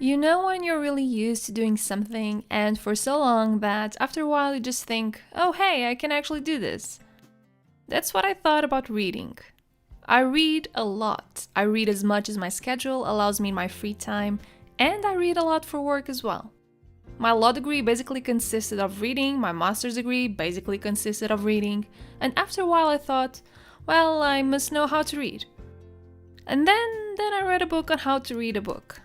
You know when you're really used to doing something and for so long that after a while you just think, oh hey, I can actually do this. That's what I thought about reading. I read a lot. I read as much as my schedule allows me in my free time, and I read a lot for work as well. My law degree basically consisted of reading, my master's degree basically consisted of reading, and after a while I thought, well, I must know how to read. And then I read a book on how to read a book.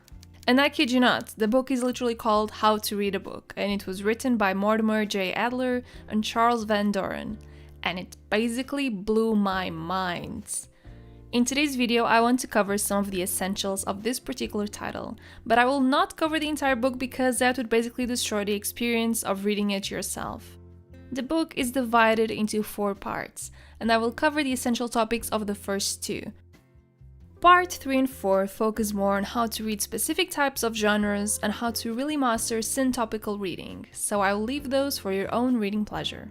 And I kid you not, the book is literally called How to Read a Book, and it was written by Mortimer J. Adler and Charles Van Doren, and it basically blew my mind. In today's video, I want to cover some of the essentials of this particular title, but I will not cover the entire book because that would basically destroy the experience of reading it yourself. The book is divided into 4 parts, and I will cover the essential topics of the first 2. Part 3 and 4 focus more on how to read specific types of genres and how to really master syntopical reading, so I will leave those for your own reading pleasure.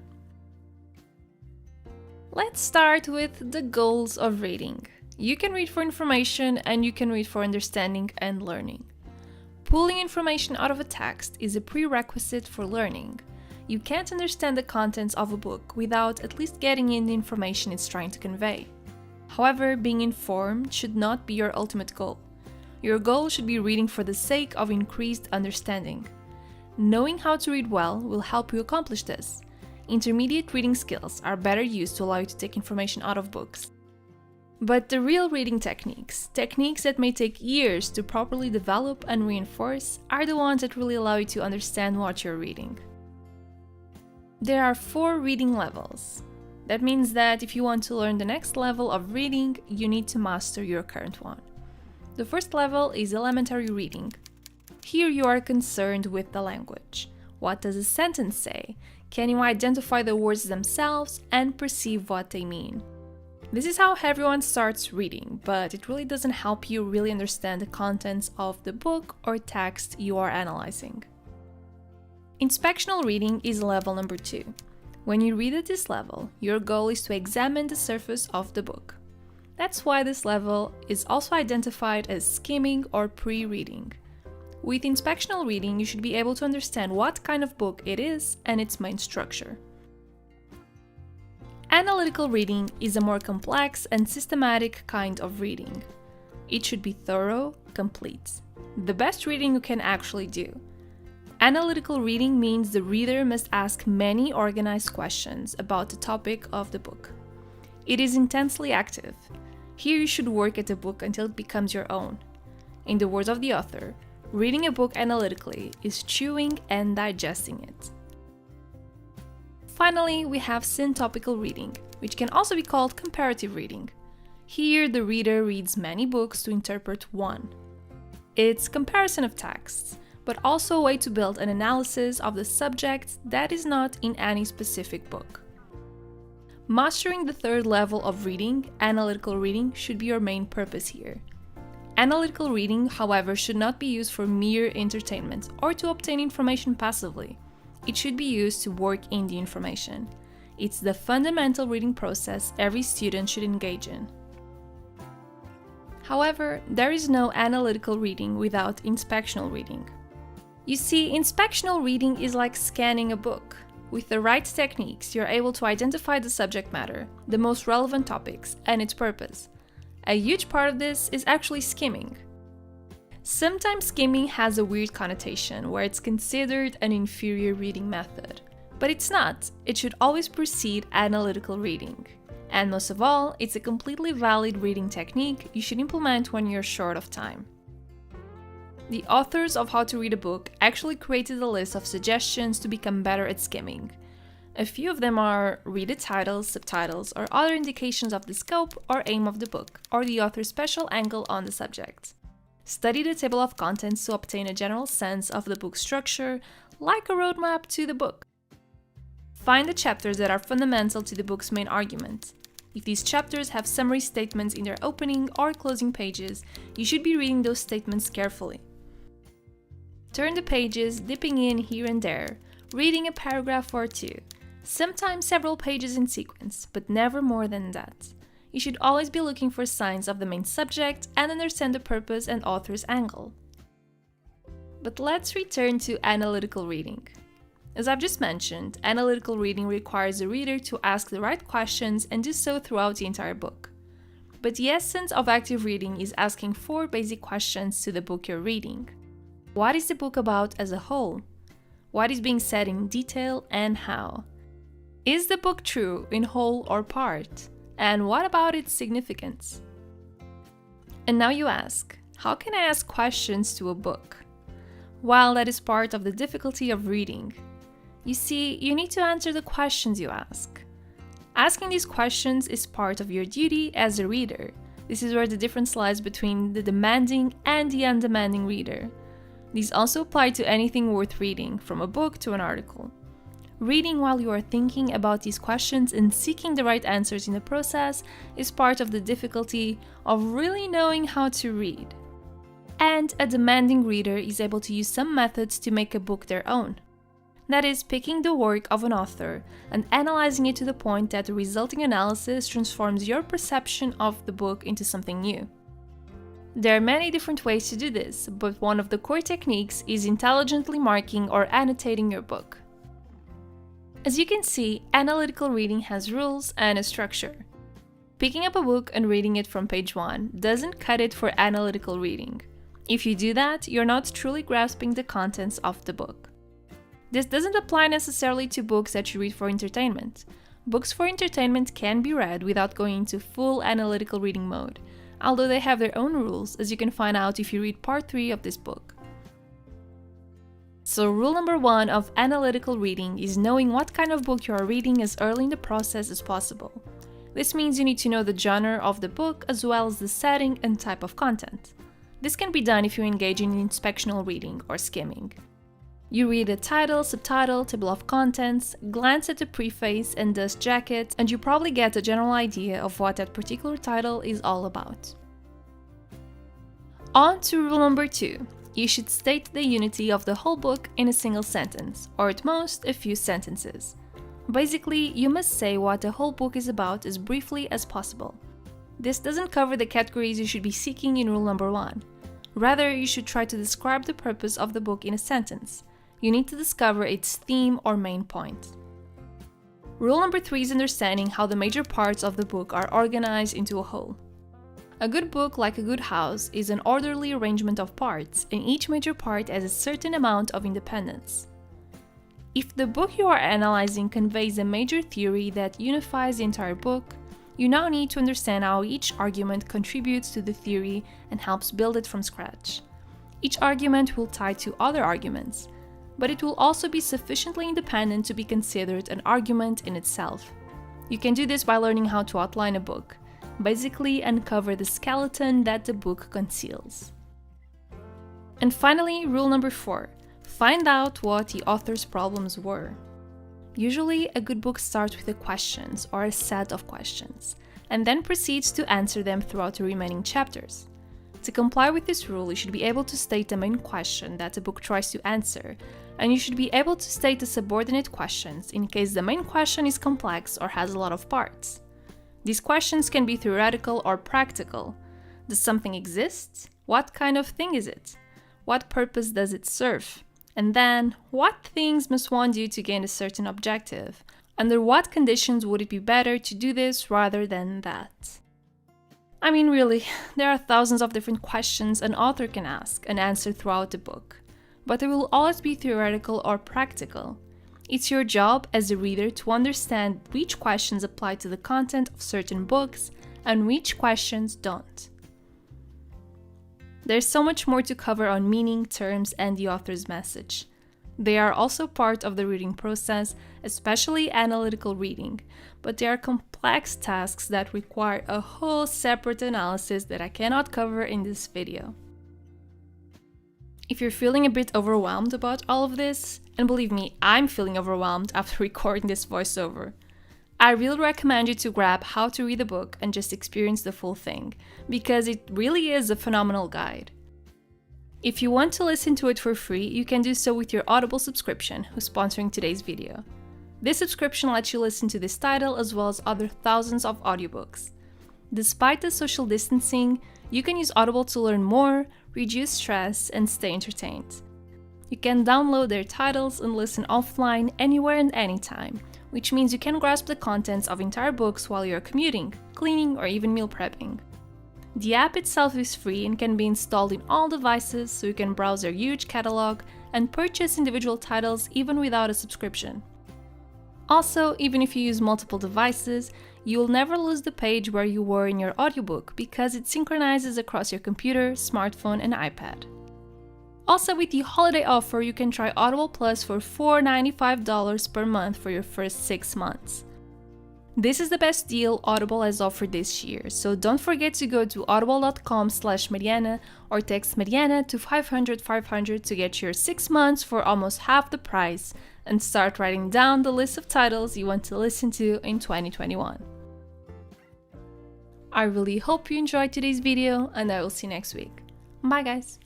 Let's start with the goals of reading. You can read for information and you can read for understanding and learning. Pulling information out of a text is a prerequisite for learning. You can't understand the contents of a book without at least getting in the information it's trying to convey. However, being informed should not be your ultimate goal. Your goal should be reading for the sake of increased understanding. Knowing how to read well will help you accomplish this. Intermediate reading skills are better used to allow you to take information out of books. But the real reading techniques that may take years to properly develop and reinforce, are the ones that really allow you to understand what you're reading. There are 4 reading levels. That means that if you want to learn the next level of reading, you need to master your current one. The first level is elementary reading. Here you are concerned with the language. What does a sentence say? Can you identify the words themselves and perceive what they mean? This is how everyone starts reading, but it really doesn't help you really understand the contents of the book or text you are analyzing. Inspectional reading is level number 2. When you read at this level, your goal is to examine the surface of the book. That's why this level is also identified as skimming or pre-reading. With inspectional reading, you should be able to understand what kind of book it is and its main structure. Analytical reading is a more complex and systematic kind of reading. It should be thorough, complete. The best reading you can actually do. Analytical reading means the reader must ask many organized questions about the topic of the book. It is intensely active. Here you should work at the book until it becomes your own. In the words of the author, reading a book analytically is chewing and digesting it. Finally, we have syntopical reading, which can also be called comparative reading. Here, the reader reads many books to interpret one. It's comparison of texts, but also a way to build an analysis of the subject that is not in any specific book. Mastering the third level of reading, analytical reading, should be your main purpose here. Analytical reading, however, should not be used for mere entertainment or to obtain information passively. It should be used to work in the information. It's the fundamental reading process every student should engage in. However, there is no analytical reading without inspectional reading. You see, inspectional reading is like scanning a book. With the right techniques, you're able to identify the subject matter, the most relevant topics, and its purpose. A huge part of this is actually skimming. Sometimes skimming has a weird connotation where it's considered an inferior reading method. But it's not. It should always precede analytical reading. And most of all, it's a completely valid reading technique you should implement when you're short of time. The authors of How to Read a Book actually created a list of suggestions to become better at skimming. A few of them are read the titles, subtitles, or other indications of the scope or aim of the book, or the author's special angle on the subject. Study the table of contents to obtain a general sense of the book's structure, like a roadmap to the book. Find the chapters that are fundamental to the book's main argument. If these chapters have summary statements in their opening or closing pages, you should be reading those statements carefully. Turn the pages, dipping in here and there, reading a paragraph or two, sometimes several pages in sequence, but never more than that. You should always be looking for signs of the main subject and understand the purpose and author's angle. But let's return to analytical reading. As I've just mentioned, analytical reading requires the reader to ask the right questions and do so throughout the entire book. But the essence of active reading is asking 4 basic questions to the book you're reading. What is the book about as a whole? What is being said in detail and how? Is the book true in whole or part? And what about its significance? And now you ask, how can I ask questions to a book? Well, that is part of the difficulty of reading. You see, you need to answer the questions you ask. Asking these questions is part of your duty as a reader. This is where the difference lies between the demanding and the undemanding reader. These also apply to anything worth reading, from a book to an article. Reading while you are thinking about these questions and seeking the right answers in the process is part of the difficulty of really knowing how to read. And a demanding reader is able to use some methods to make a book their own. That is, picking the work of an author and analyzing it to the point that the resulting analysis transforms your perception of the book into something new. There are many different ways to do this, but one of the core techniques is intelligently marking or annotating your book. As you can see, analytical reading has rules and a structure. Picking up a book and reading it from page 1 doesn't cut it for analytical reading. If you do that, you're not truly grasping the contents of the book. This doesn't apply necessarily to books that you read for entertainment. Books for entertainment can be read without going into full analytical reading mode, although they have their own rules, as you can find out if you read part 3 of this book. So rule number 1 of analytical reading is knowing what kind of book you are reading as early in the process as possible. This means you need to know the genre of the book as well as the setting and type of content. This can be done if you engage in inspectional reading or skimming. You read the title, subtitle, table of contents, glance at the preface and dust jacket, and you probably get a general idea of what that particular title is all about. On to rule number 2. You should state the unity of the whole book in a single sentence, or at most a few sentences. Basically, you must say what the whole book is about as briefly as possible. This doesn't cover the categories you should be seeking in rule number 1. Rather, you should try to describe the purpose of the book in a sentence. You need to discover its theme or main point. Rule number 3 is understanding how the major parts of the book are organized into a whole. A good book, like a good house, is an orderly arrangement of parts, and each major part has a certain amount of independence. If the book you are analyzing conveys a major theory that unifies the entire book, you now need to understand how each argument contributes to the theory and helps build it from scratch. Each argument will tie to other arguments, but it will also be sufficiently independent to be considered an argument in itself. You can do this by learning how to outline a book, basically uncover the skeleton that the book conceals. And finally, rule number 4, find out what the author's problems were. Usually, a good book starts with a questions or a set of questions, and then proceeds to answer them throughout the remaining chapters. To comply with this rule, you should be able to state the main question that the book tries to answer, and you should be able to state the subordinate questions in case the main question is complex or has a lot of parts. These questions can be theoretical or practical. Does something exist? What kind of thing is it? What purpose does it serve? And then, what things must one do to gain a certain objective? Under what conditions would it be better to do this rather than that? I mean, really, there are thousands of different questions an author can ask and answer throughout the book, but they will always be theoretical or practical. It's your job as a reader to understand which questions apply to the content of certain books and which questions don't. There's so much more to cover on meaning, terms, and the author's message. They are also part of the reading process, especially analytical reading, but they are complex tasks that require a whole separate analysis that I cannot cover in this video. If you're feeling a bit overwhelmed about all of this, and believe me, I'm feeling overwhelmed after recording this voiceover, I really recommend you to grab How to Read a Book and just experience the full thing, because it really is a phenomenal guide. If you want to listen to it for free, you can do so with your Audible subscription, who's sponsoring today's video. This subscription lets you listen to this title as well as other thousands of audiobooks. Despite the social distancing, you can use Audible to learn more, reduce stress, and stay entertained. You can download their titles and listen offline anywhere and anytime, which means you can grasp the contents of entire books while you're commuting, cleaning, or even meal prepping. The app itself is free and can be installed in all devices, so you can browse their huge catalog and purchase individual titles even without a subscription. Also, even if you use multiple devices, you'll never lose the page where you were in your audiobook because it synchronizes across your computer, smartphone, and iPad. Also, with the holiday offer, you can try Audible Plus for $4.95 per month for your first 6 months. This is the best deal Audible has offered this year, so don't forget to go to audible.com/Mariana or text Mariana to 500 to get your 6 months for almost half the price and start writing down the list of titles you want to listen to in 2021. I really hope you enjoyed today's video, and I will see you next week. Bye guys!